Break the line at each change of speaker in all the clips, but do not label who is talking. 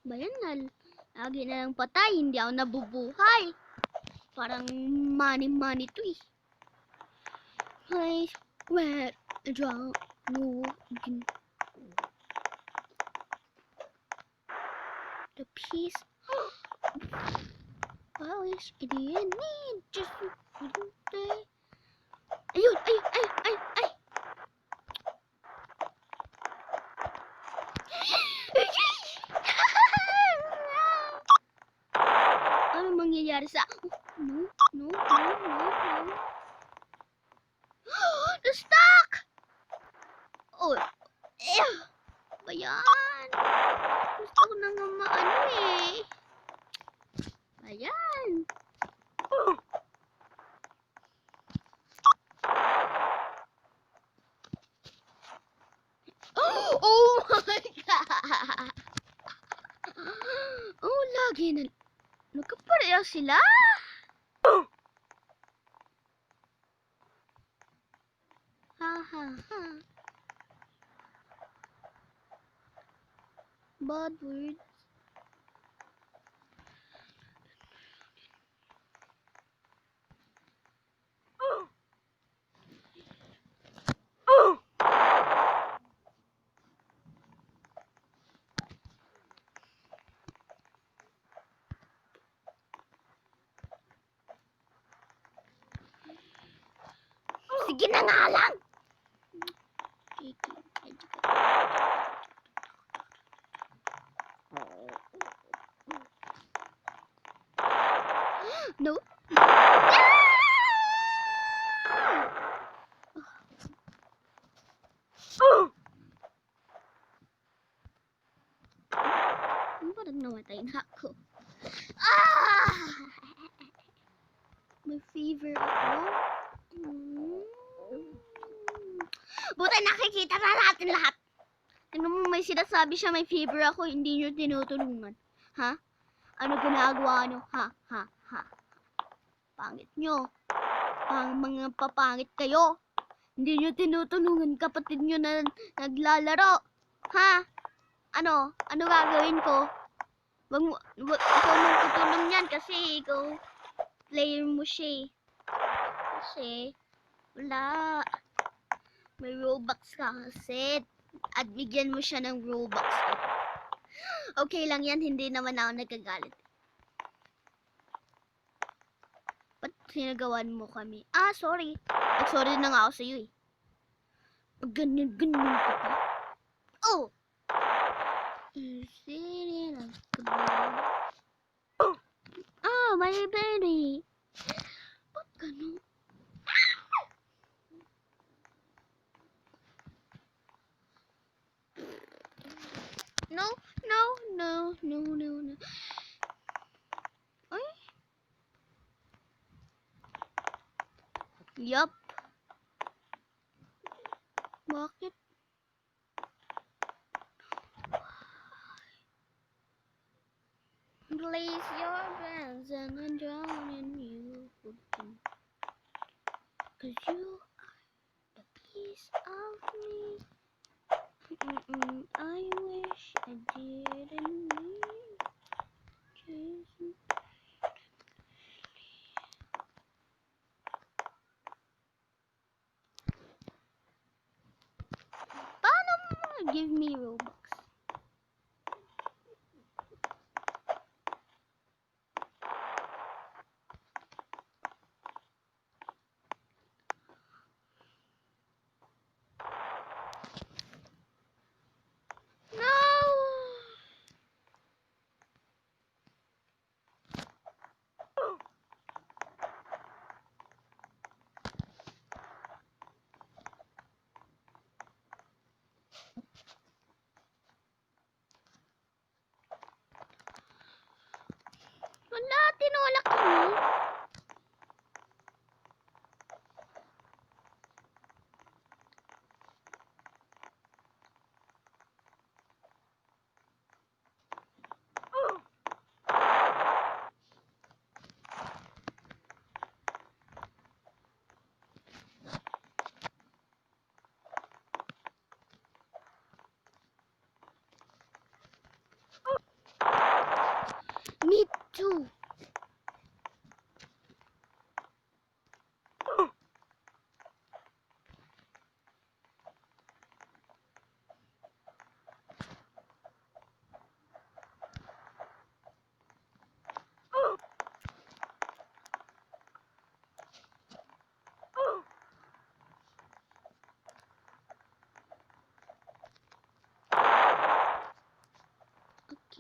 Ba yan? Lagi na lang patay. Hindi ako nabubuhay. Parang money to eh. I swear, draw no the piece. I wish I didn't need just day. Ayun, ay. Ano mangyayari sa... No. Na-stuck! Oh, ba yan? Gusto ko na nga maano eh. Ayan. Oh my God! Oh, lagi na... Nagkapareha sila? Ha. Bad words. Sige na nga lang! No. Parang namatay na ako. May fever ako. Buti nakikita na natin lahat. Tingnan mo, may sinasabi siya may fever ako, hindi nyo tinutulungan. Ha? Ano ginagawa nyo? Ha? Pangit nyo. Mga papangit kayo. Hindi nyo tinutulungan kapatid nyo na naglalaro. Ha? Ano gagawin ko? Ikaw magtutulong yan kasi ikaw player mo siya. Kasi wala. May Robux ka kasi. At bigyan mo siya ng Robux. Okay lang yan, hindi naman ako nagkagalit. Ba't sinagawan mo kami? Sorry. Sorry na nga ako sa'yo eh. Ganyan ka pa. Oh! My baby. Ba't ganun? No. Ay? Yup. Bakit? Place your hands and I'm drowning you. Cause you are the piece of me. I wish I didn't need chasing. Paano mo give me Robux?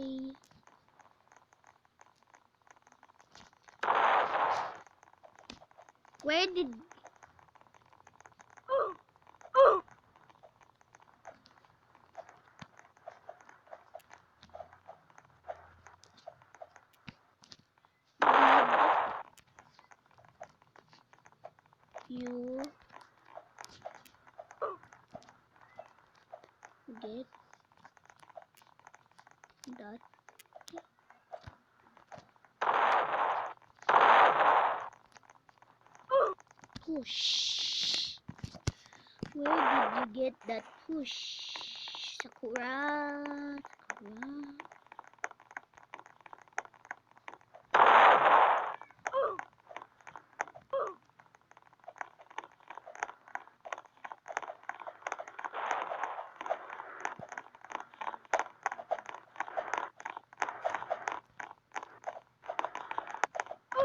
Okay. Where did... you get that push? Where did you get that push? Sakura.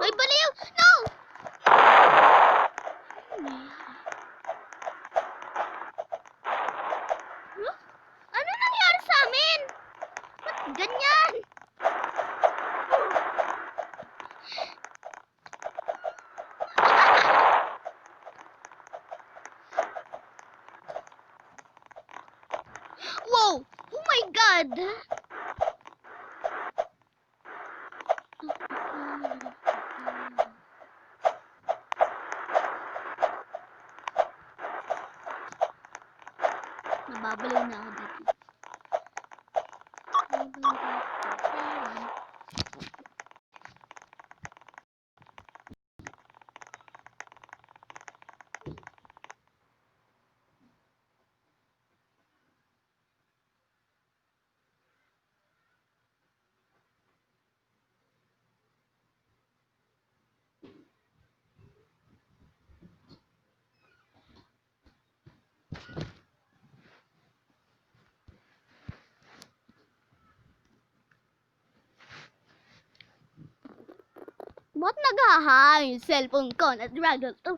Ay, baliw! No! Huh? Ano nangyari sa amin? Ba't ganyan? Whoa! Oh my God! Nababaliw na ako dito. Ba't nag-hang yung cellphone ko na Ragdoll to?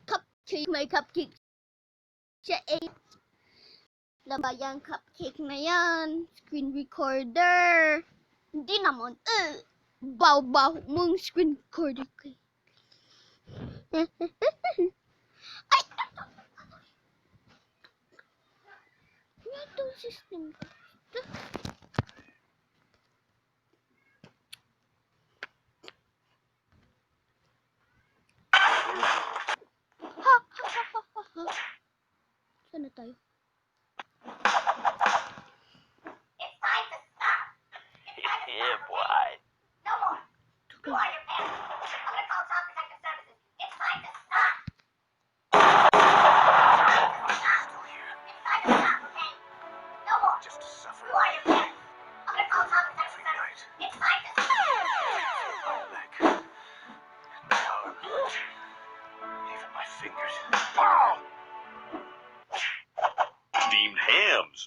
Cupcake, may cupcake siya eh. Labayang cupcake na yan. Screen recorder. Hindi naman, baw-baw mong screen recorder ko. Ay! Ito system ko. Saan na tayo?
Yeah, boy.
No more. Who are your parents? I'm gonna call Child Protective Services. It's time to stop.
Still here.
It's time to stop, okay? No more.
Just to suffer.
Who are your parents? I'm gonna call Child Protective
Every night.
Services. It's time to stop.
My neck. My arm. Even my fingers. Pow! Steamed hams.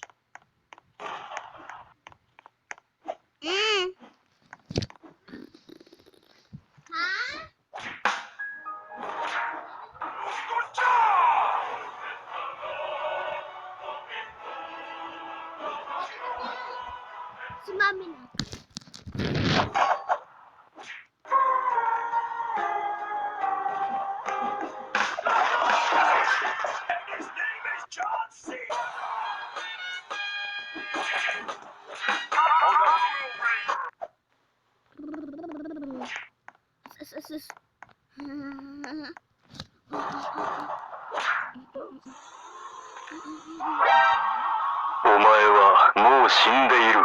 Si Mami na.
His name is John C.
Sus.
お前はもう死んでいる。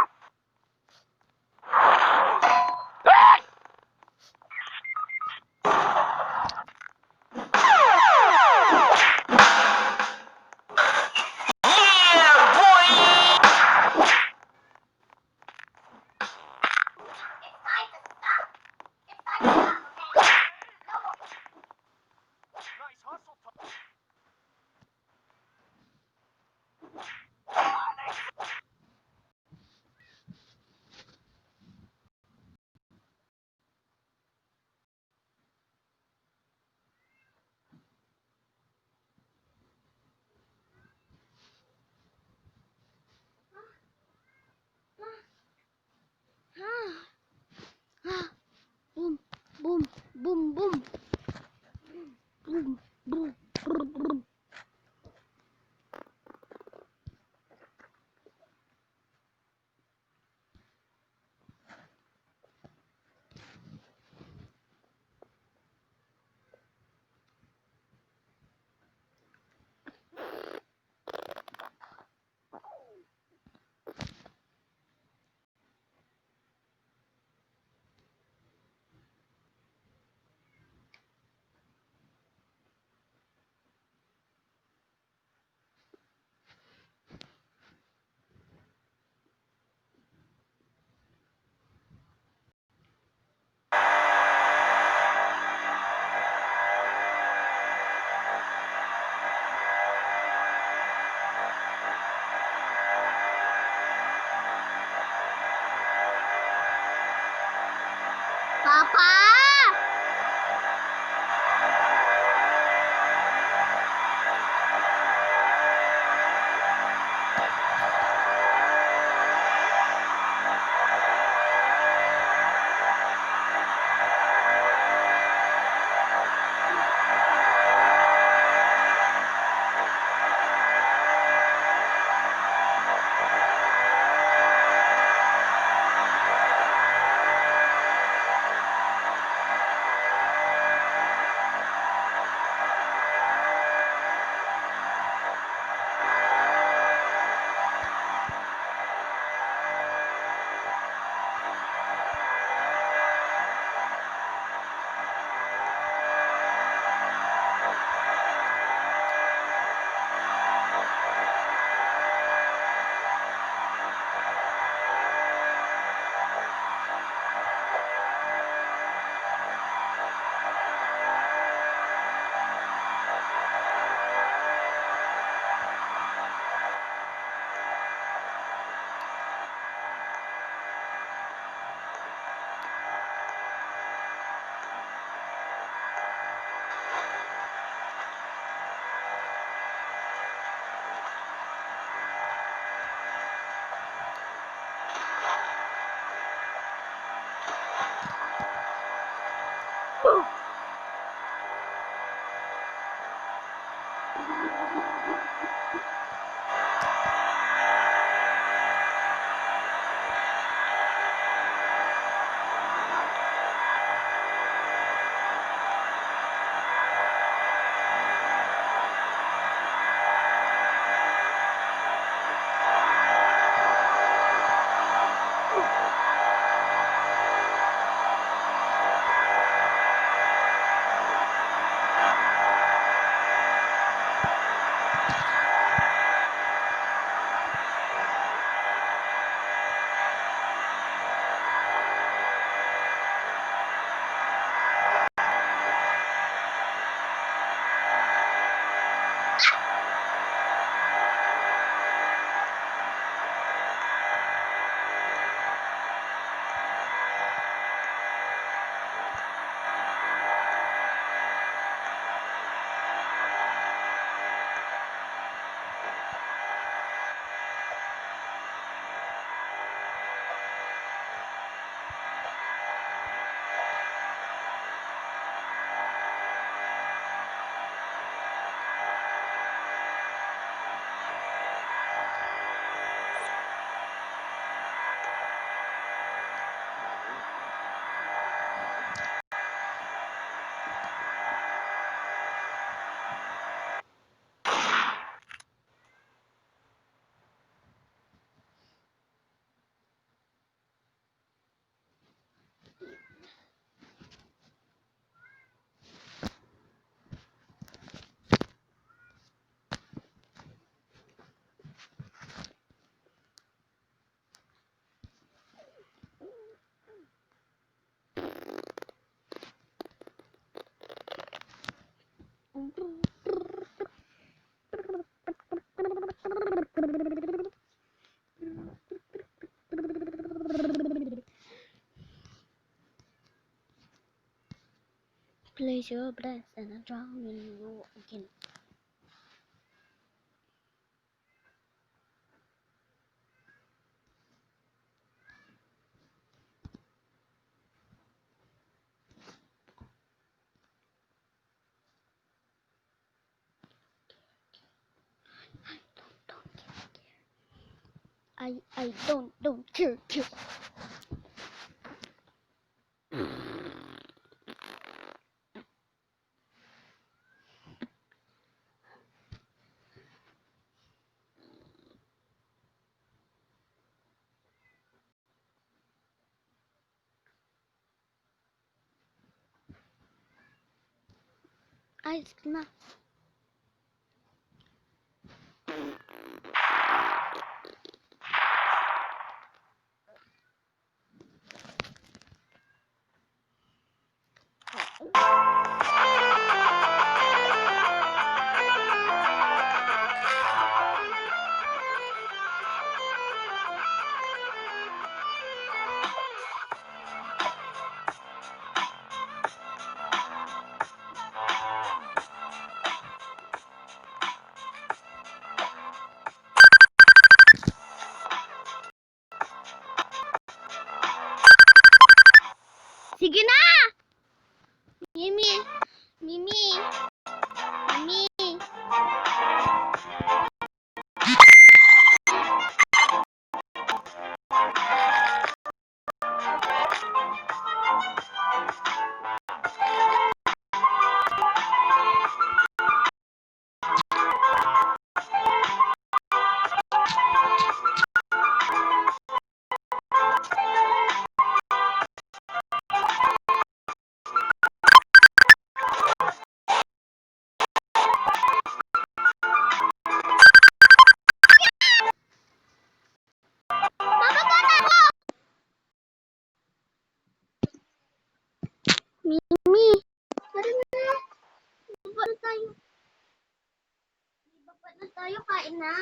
Papa! Place your breath and I drown in you again. I don't care. Ayos na. Sige na! Mimi! Mimi! Mimi! Bababa na ako! Mimi! Tara na! Baba na tayo. Baba na tayo, kain na.